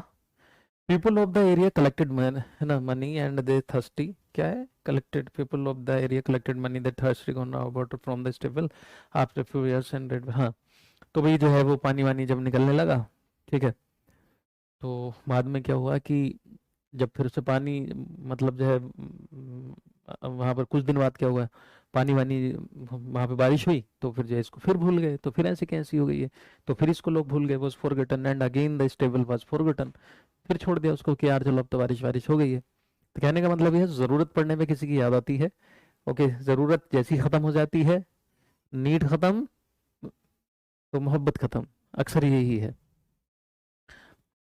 People of the area collected man, है ना, मनी एंड दे थर्स्टी, क्या है, collected people of the area collected money they thirsty go now water from the stubble after few years and red, हाँ। तो भाई जो है वो पानी वानी जब निकलने लगा, ठीक है, तो बाद में क्या हुआ कि जब फिर से पानी मतलब जो है वहां पर कुछ दिन बाद क्या हुआ, पानी वानी वहां पे बारिश हुई, तो फिर जो है इसको फिर भूल गए। तो फिर ऐसे कैसी हो गई है, तो फिर इसको लोग भूल गए, was forgotten and again the stable was forgotten. फिर छोड़ दिया उसको कि यार चलो अब तो बारिश बारिश हो गई है। तो कहने का मतलब यह है, जरूरत पड़ने पे किसी की याद आती है। ओके, जरूरत जैसी खत्म हो जाती है, नीड खत्म, तो मोहब्बत खत्म, अक्सर यही है।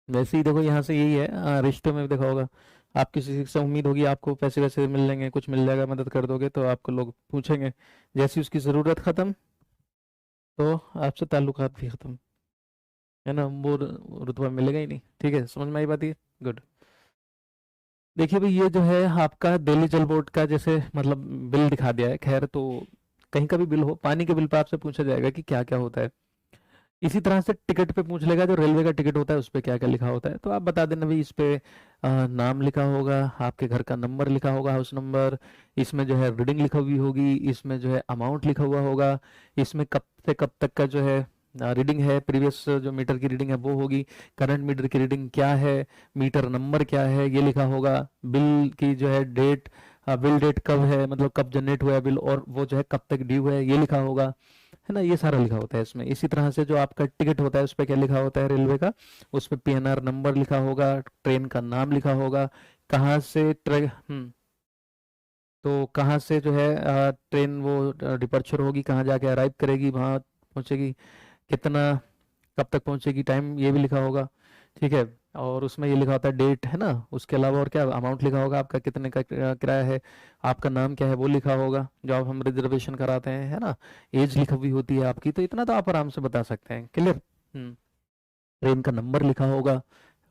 वैसे ही देखो यहाँ से यही है, रिश्तों में भी देखा होगा, आप किसी से उम्मीद होगी आपको पैसे वैसे मिल लेंगे, कुछ मिल जाएगा, मदद कर दोगे, तो आपको लोग पूछेंगे। जैसी उसकी ज़रूरत ख़त्म, तो आपसे ताल्लुकात भी ख़त्म, है ना, वो रुतबा मिलेगा ही नहीं। ठीक है, समझ में आई बात ये। गुड। देखिए भाई, ये जो है आपका दिल्ली जल बोर्ड का जैसे मतलब बिल दिखा दिया है। खैर, तो कहीं का भी बिल हो, पानी के बिल पे आपसे पूछा जाएगा कि क्या क्या होता है। इसी तरह से टिकट पे पूछ लेगा, जो रेलवे का टिकट होता है उस पे क्या क्या लिखा होता है, तो आप बता देना भाई। इस पे नाम लिखा होगा, आपके घर का नंबर लिखा होगा, हाउस नंबर, इसमें जो है रीडिंग लिखा हुई होगी, इसमें जो है अमाउंट लिखा हुआ होगा, इसमें कब से कब तक का जो है रीडिंग है, प्रीवियस जो मीटर की रीडिंग है वो होगी, करंट मीटर की रीडिंग क्या है, मीटर नंबर क्या है, ये लिखा होगा। बिल की जो है डेट, बिल डेट कब है, मतलब कब जनरेट हुआ है बिल, और वो जो है कब तक ड्यू है, ये लिखा होगा, है ना, ये सारा लिखा होता है इसमें। इसी तरह से जो आपका टिकट होता है उस पर क्या लिखा होता है रेलवे का, उस पर पीएनआर नंबर लिखा होगा, ट्रेन का नाम लिखा होगा, कहाँ से ट्रेन। तो कहाँ से जो है ट्रेन वो डिपर्चर होगी, कहाँ जाके अराइव करेगी, वहाँ पहुँचेगी, कितना, कब तक पहुँचेगी, टाइम ये भी लिखा होगा। ठीक है। और उसमें ये लिखा होता है डेट, है ना। उसके अलावा और क्या, अमाउंट लिखा होगा आपका, कितने का किराया है, आपका नाम क्या है वो लिखा होगा जो आप हम रिजर्वेशन कराते हैं, है ना। एज लिखी हुई होती है आपकी, तो इतना तो आप आराम से बता सकते हैं। क्लियर। ट्रेन का नंबर लिखा होगा।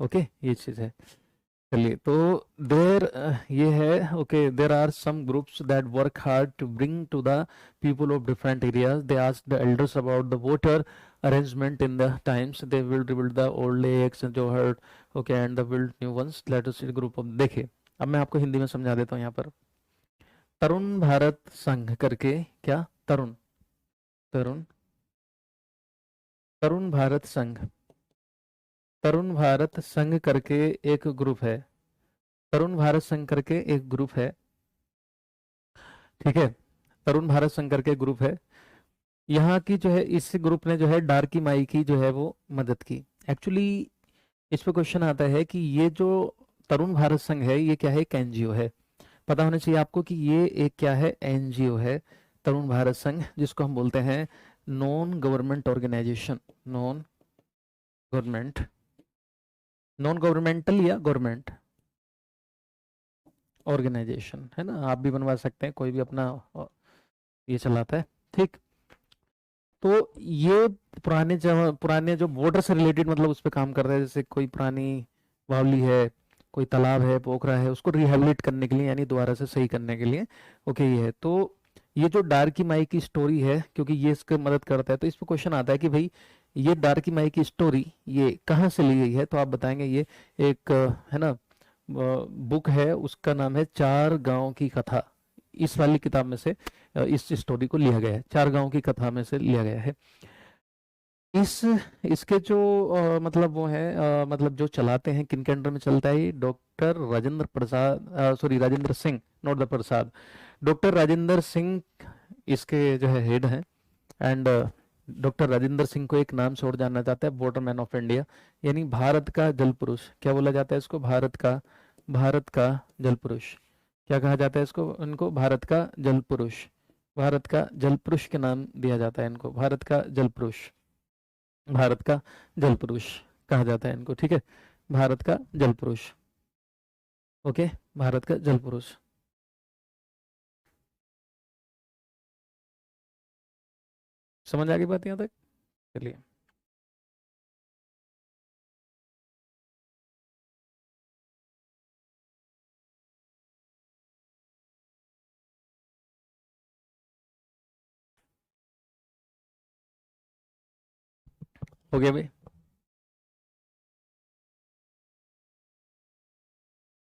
ओके, ये चीज़ है। चलिए, तो देर ये है, okay, there are some groups that work hard to bring to the people of different areas, they ask the elders about the water arrangement in the times, they will rebuild the old lakes and johar, okay, and the build new ones. Let us see the group of, देखिए, अब मैं आपको हिंदी में समझा देता हूँ यहाँ पर। तरुण भारत संघ करके, क्या, तरुण, तरुण, तरुण भारत संघ, तरुण भारत संघ करके एक ग्रुप है, तरुण भारत संघ करके एक ग्रुप है। ठीक है। तरुण भारत संघ करके ग्रुप है। यहाँ की जो है, इस ग्रुप ने जो है डार्की माई की जो है वो मदद की। एक्चुअली इस पे क्वेश्चन आता है कि ये जो तरुण भारत संघ है ये क्या है, एक एनजीओ है। पता होना चाहिए आपको कि ये एक क्या है, एनजीओ है। तरुण भारत संघ, जिसको हम बोलते हैं non government organization, non government, non governmental या गवर्नमेंट ऑर्गेनाइजेशन, है ना। आप भी बनवा सकते हैं, कोई भी अपना ये चलाता है। ठीक। तो ये पुराने जो बॉर्डर से रिलेटेड, मतलब उस पर काम करता है, जैसे कोई पुरानी बावली है, कोई तालाब है, पोखरा है, उसको रिहेबिलिट करने के लिए, यानी दोबारा से सही करने के लिए। ओके, ये है। तो ये जो डार्की माई की स्टोरी है, क्योंकि ये इसकी मदद करता है, तो इस पर क्वेश्चन आता है कि भाई ये डार्की माई की स्टोरी ये कहाँ से ली गई है, तो आप बताएंगे ये एक है ना, बुक है, उसका नाम है चार गांव की कथा। इस वाली किताब में से इस स्टोरी को लिया गया है, चार गांव की कथा में से लिया गया है। इस इसके जो मतलब वो है, मतलब जो चलाते हैं, किनके अंडर में चलता है, doctor Rajendra Prasad, sorry Rajendra Singh, not the Prasad, doctor Rajendra Singh इसके जो है हेड हैं। एंड डॉक्टर राजेंद्र सिंह को एक नाम से और जाना जाता है, वाटरमैन ऑफ इंडिया, यानी भारत का जल पुरुष। क्या बोला जाता है इसको, भारत का जल पुरुष। क्या कहा जाता है इसको, इनको भारत का जल पुरुष, भारत का जल पुरुष के नाम दिया जाता है इनको, भारत का जल पुरुष, भारत का जल पुरुष कहा जाता है इनको। ठीक है, भारत का जल पुरुष। ओके, भारत का जल पुरुष। समझ आ गई बात यहाँ तक। चलिए, हो गया भाई।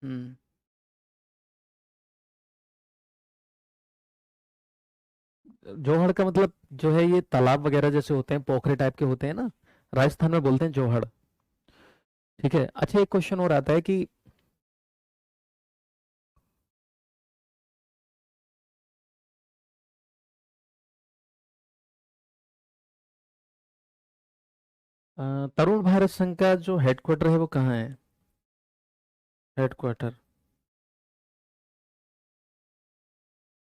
हम्म। जोहड़ का मतलब जो है, ये तालाब वगैरह जैसे होते हैं, पोखरे टाइप के होते हैं ना, राजस्थान में बोलते हैं जोहड़। ठीक है। अच्छा, एक क्वेश्चन और आता है कि तरुण भारत संघ का जो हेडक्वार्टर है वो कहाँ है, हेडक्वार्टर।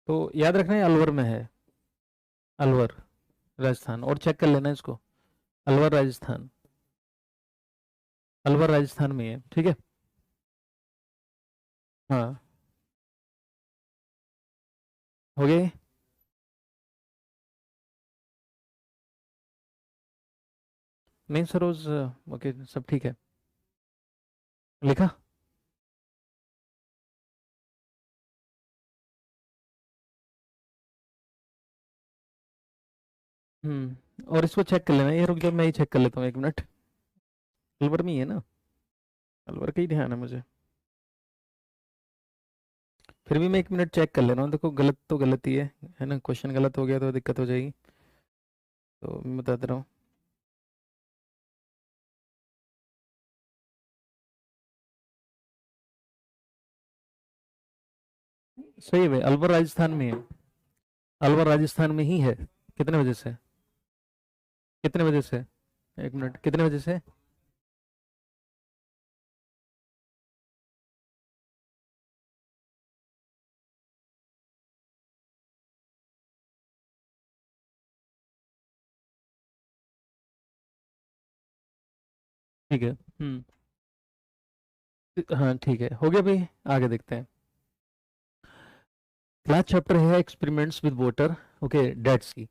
तो याद रखना है अलवर में है, अलवर राजस्थान, और चेक कर लेना इसको, अलवर राजस्थान, अलवर राजस्थान में है। ठीक है। हाँ, हो गए। नहीं सरोज, ओके, सब ठीक है। लिखा। और इसको चेक कर लेना, ये रुक जाओ, मैं ही चेक कर लेता हूँ, एक मिनट। अलवर में ही है ना, अलवर का ही ध्यान है मुझे। फिर भी मैं एक मिनट चेक कर ले रहा हूँ, देखो गलत तो गलत ही है ना, क्वेश्चन गलत हो गया तो दिक्कत हो जाएगी। तो मैं बता दे रहा हूँ। सही है भाई, अलवर राजस्थान में है, अलवर राजस्थान में ही है। कितने बजे से, कितने बजे से, एक मिनट, कितने बजे से। ठीक है। हाँ ठीक है, हो गया भाई, आगे देखते हैं। क्लास चैप्टर है experiments with water, okay, dead sea.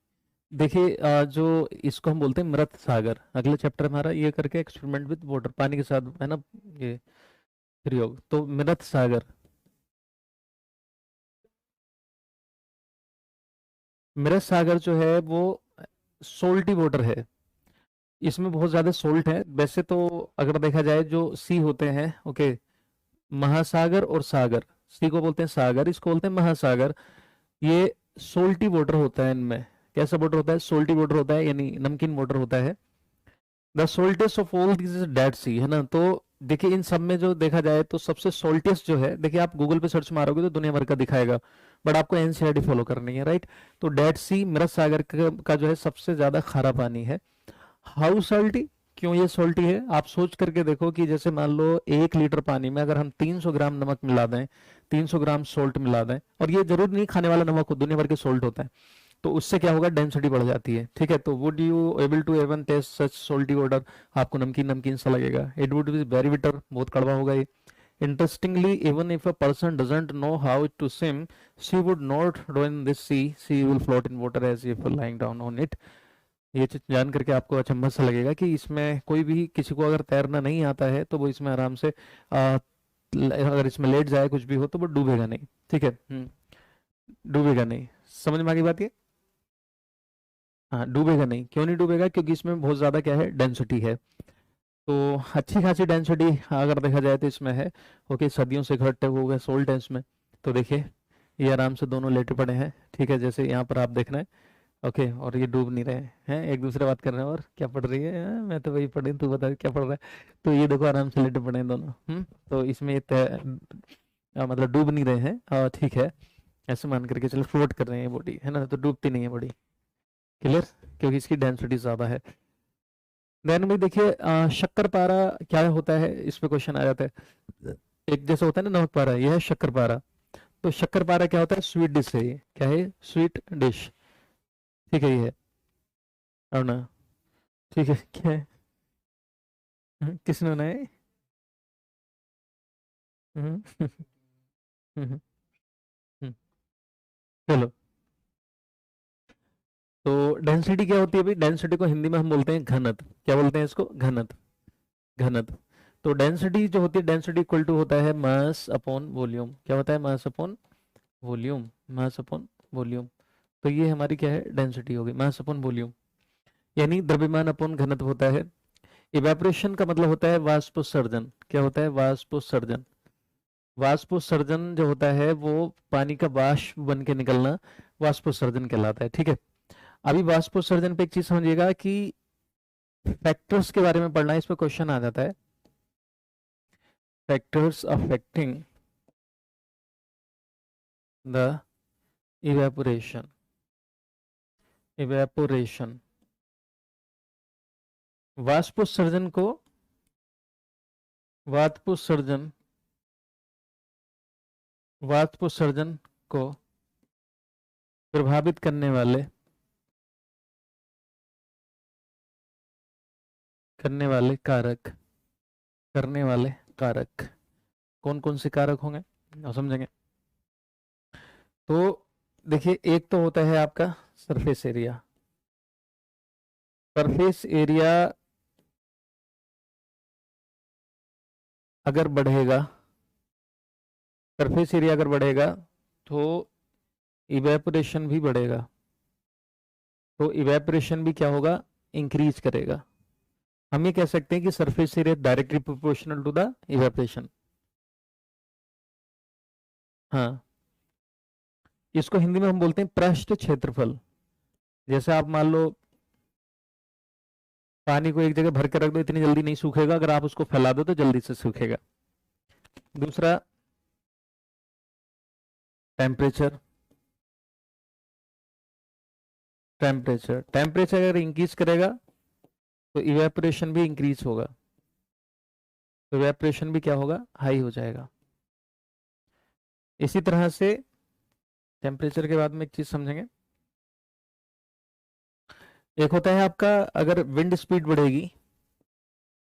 देखिए जो इसको हम बोलते हैं मृत सागर, अगला चैप्टर हमारा ये करके एक्सपेरिमेंट विद वाटर, पानी के साथ है ना, ये प्रयोग, तो मृत सागर। मृत सागर जो है वो सोल्टी वाटर है, इसमें बहुत ज्यादा सोल्ट है वैसे तो। अगर देखा जाए जो सी होते हैं, ओके, महासागर और सागर, सी को बोलते हैं सागर, इसको बोलते हैं महासागर, ये सोल्टी वाटर होता है इनमें। कैसा वाटर होता है? सोल्टी वाटर होता है, यानी नमकीन वाटर होता है। The saltiest of all this is dead sea, है ना। तो देखिए इन सब में जो देखा जाए तो सबसे सोल्टेस्ट जो है, देखिए आप गूगल पे सर्च मारोगे तो दुनिया भर का दिखाएगा, बट आपको एनसीईआरटी फॉलो करनी है, राइट। तो डेड सी, मृत सागर का जो है सबसे ज्यादा खारा पानी है। हाउ सॉल्टी, क्यों ये सॉल्टी है? आप सोच करके देखो कि जैसे मान लो 1 लीटर पानी में अगर हम 300 ग्राम नमक मिला दें, 300 ग्राम सोल्ट मिला दें, और ये जरूर नहीं खाने वाला नमक हो, दुनिया भर के सोल्ट होता है, तो उससे क्या होगा? डेंसिटी बढ़ जाती है, ठीक है। तो would you able to even taste such salty water? आपको नमकीन नमकीन सा लगेगा, it would be very bitter, बहुत कड़वा होगा ये। Interestingly, even if a person doesn't know how to swim, she would not drown in this sea. She will float in water as if lying down on it. ये चीज जान करके आपको अचंभा सा लगेगा कि इसमें कोई भी किसी को अगर तैरना नहीं आता है तो वो इसमें आराम से अगर इसमें लेट जाए कुछ भी हो तो वो डूबेगा नहीं, ठीक है। डूबेगा नहीं, समझ में आ गई बात ये? हाँ डूबेगा नहीं, क्यों नहीं डूबेगा? क्योंकि इसमें बहुत ज्यादा क्या है? डेंसिटी है। तो अच्छी खासी डेंसिटी अगर देखा जाए तो इसमें है, ओके, सदियों से इकट्ठे हो गए सोल्ट है इसमें। तो देखिए ये आराम से दोनों लेटे पड़े हैं, ठीक है, जैसे यहाँ पर आप देख रहे हैं, ओके, और ये डूब नहीं रहे हैं, एक दूसरे बात कर रहे हैं। और क्या पढ़ रही है? मैं तो वही पढ़ी, तू बता क्या पढ़ रहा है? तो ये देखो आराम से लेटे पड़े हैं दोनों। तो इसमें ये मतलब डूब नहीं रहे हैं, ठीक है, ऐसे मान करके चलो फ्लोट कर रहे हैं, ये बॉडी है ना, तो डूबती नहीं है बॉडी, क्लियर, क्योंकि इसकी डेंसिटी ज्यादा है। देन भी देखिए शक्कर पारा क्या होता है, इस पे क्वेश्चन आ जाता है। एक जैसा होता है ना नमक पारा, यह है शक्कर पारा। तो शक्कर पारा क्या होता है? स्वीट डिश है ये, क्या है? स्वीट डिश, ठीक है, ये है, और ना, ठीक है, क्या है? किसने बनाया है? हम्म, हम्म, हम्म, चलो। तो डेंसिटी क्या होती है भाई? डेंसिटी को हिंदी में हम बोलते हैं घनत्व, क्या बोलते हैं इसको? घनत्व, घनत्व। तो डेंसिटी जो होती है, डेंसिटी इक्वल टू होता है मास अपॉन वॉल्यूम, क्या होता है? Mass upon volume, mass upon volume. तो ये हमारी क्या है? डेंसिटी होगी, मास अपॉन वॉल्यूम, यानी द्रव्यमान अपॉन घनत्व होता है। इवेपोरेशन का मतलब होता है वाष्पोत्सर्जन, क्या होता है? वाष्पोत्सर्जन। वाष्पोत्सर्जन जो होता है वो पानी का वाष्प बन के निकलना वाष्पोत्सर्जन कहलाता है, ठीक है। अभी वाष्पोत्सर्जन पे एक चीज समझिएगा कि फैक्टर्स के बारे में पढ़ना है, इस पे क्वेश्चन आ जाता है। Factors affecting the evaporation, evaporation, वाष्पोत्सर्जन को, वाष्पोत्सर्जन, वाष्पोत्सर्जन को प्रभावित करने वाले कारक, करने वाले कारक कौन कौन से कारक होंगे, आप समझेंगे। तो देखिए एक तो होता है आपका सरफेस एरिया, सरफेस एरिया अगर बढ़ेगा, सरफेस एरिया अगर बढ़ेगा तो इवेपोरेशन भी बढ़ेगा, तो इवेपोरेशन भी क्या होगा? इंक्रीज करेगा। हम ये कह सकते हैं कि surface area directly proportional to the evaporation. हाँ, इसको हिंदी में हम बोलते हैं पृष्ठ क्षेत्रफल। जैसे आप मान लो पानी को एक जगह भर के रख दो, इतनी जल्दी नहीं सूखेगा, अगर आप उसको फैला दो तो जल्दी से सूखेगा। दूसरा टेम्परेचर, टेम्परेचर, टेम्परेचर अगर इंक्रीज करेगा तो इवेपोरेशन भी इंक्रीज होगा, तो इवेपोरेशन भी क्या होगा? हाई हो जाएगा। इसी तरह से टेम्परेचर के बाद में एक चीज समझेंगे, एक होता है आपका अगर विंड स्पीड बढ़ेगी,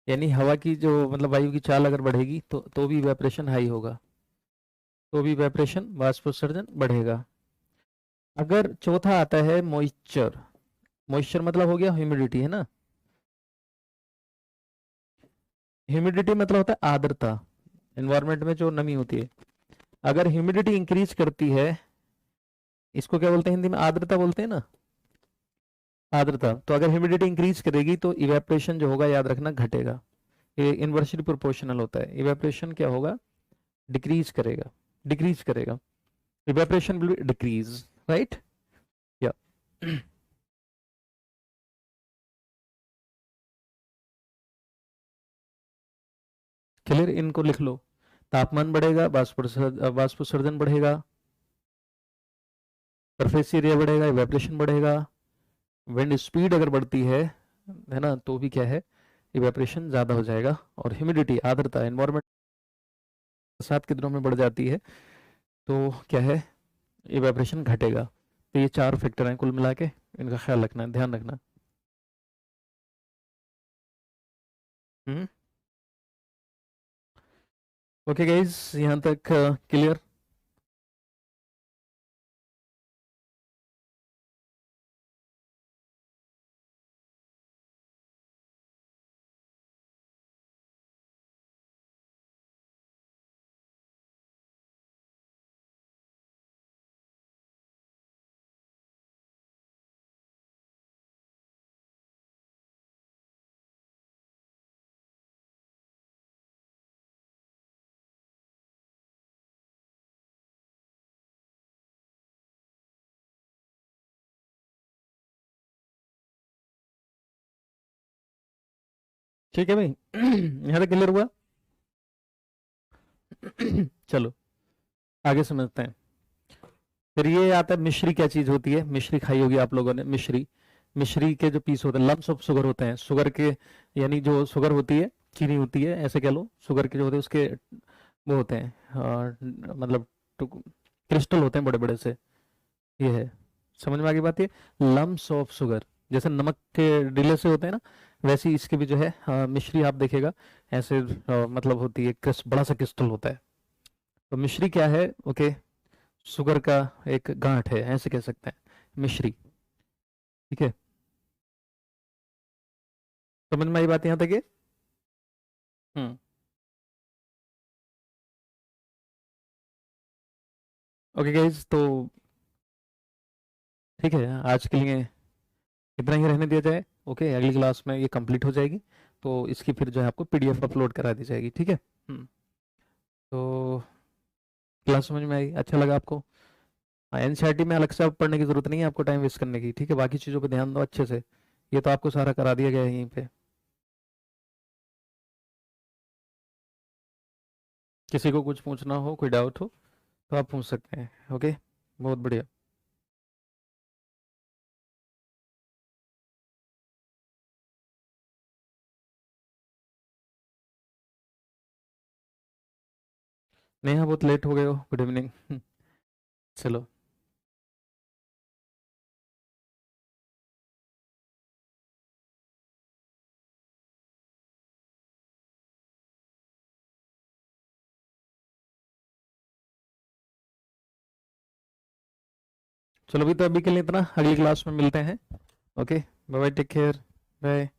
यानी हवा की जो मतलब वायु की चाल अगर बढ़ेगी तो भी इवेपरेशन हाई होगा, तो भी इवेपरेशन वाष्पोत्सर्जन बढ़ेगा। अगर चौथा आता है मॉइस्चर, मॉइस्चर मतलब हो गया ह्यूमिडिटी, है ना। ह्यूमिडिटी मतलब होता है आर्द्रता, एनवायरनमेंट में जो नमी होती है। अगर ह्यूमिडिटी इंक्रीज करती है, इसको क्या बोलते हैं हिंदी में, आर्द्रता बोलते हैं ना, आर्द्रता। तो अगर ह्यूमिडिटी इंक्रीज करेगी तो इवेपरेशन जो होगा याद रखना घटेगा। ये इनवर्सली प्रोपोर्शनल होता है। इवेपरेशन क्या होगा, डिक्रीज करेगा, डिक्रीज करेगा, इवेपरेशन विल डिक्रीज, राइट। या क्लियर, इनको लिख लो। तापमान बढ़ेगा, वाष्पोत्सर्जन बढ़ेगा, सरफेस एरिया बढ़ेगा, इवेपरेशन बढ़ेगा, विंड स्पीड अगर बढ़ती है ना, तो भी क्या है, इवेपरेशन ज्यादा हो जाएगा। और ह्यूमिडिटी आर्द्रता एनवायरमेंट बरसात के दिनों में बढ़ जाती है तो क्या है, इवेपरेशन घटेगा। तो ये चार फैक्टर हैं कुल मिला के, इनका ख्याल रखना है, ध्यान रखना। हम्म। ओके गाइज, यहाँ तक क्लियर। ठीक है भाई, यहाँ तक क्लियर हुआ। चलो आगे समझते हैं। फिर ये आता है मिश्री, क्या चीज होती है, मिश्री खाई होगी आप लोगों ने, मिश्री। मिश्री के जो पीस होते हैं, लम्स ऑफ शुगर होते हैं, शुगर के, यानी जो शुगर होती है, चीनी होती है, ऐसे कह लो, शुगर के जो होते हैं उसके वो होते हैं, मतलब क्रिस्टल होते हैं बड़े बड़े से। ये है, समझ में आ गई बात। ये लम्स ऑफ शुगर, जैसे नमक के डिले से होते हैं ना, वैसे ही इसके भी जो है मिश्री आप देखेगा ऐसे, मतलब होती है, बड़ा सा क्रिस्टल होता है। तो मिश्री क्या है, ओके, शुगर का एक गांठ है, ऐसे कह सकते हैं मिश्री। ठीक है, समझ में आई बात यहाँ तक ये। हम्म। ओके गाइज, तो ठीक है, आज के लिए इतना ही रहने दिया जाए। ओके, अगली क्लास में ये कंप्लीट हो जाएगी, तो इसकी फिर जो है आपको पीडीएफ अपलोड करा दी जाएगी, ठीक है। तो क्लास समझ में आई, अच्छा लगा आपको। हाँ, एनसीईआरटी में अलग से आप पढ़ने की जरूरत नहीं है आपको टाइम वेस्ट करने की, ठीक है, बाकी चीज़ों पे ध्यान दो अच्छे से। ये तो आपको सारा करा दिया गया है यहीं पे। किसी को कुछ पूछना हो, कोई डाउट हो, तो आप पूछ सकते हैं। ओके, बहुत बढ़िया। नेहा, बहुत लेट हो गए हो, गुड इवनिंग। चलो, चलो भी, तो अभी के लिए इतना, अगली क्लास में मिलते हैं। Okay, bye bye, take care, bye.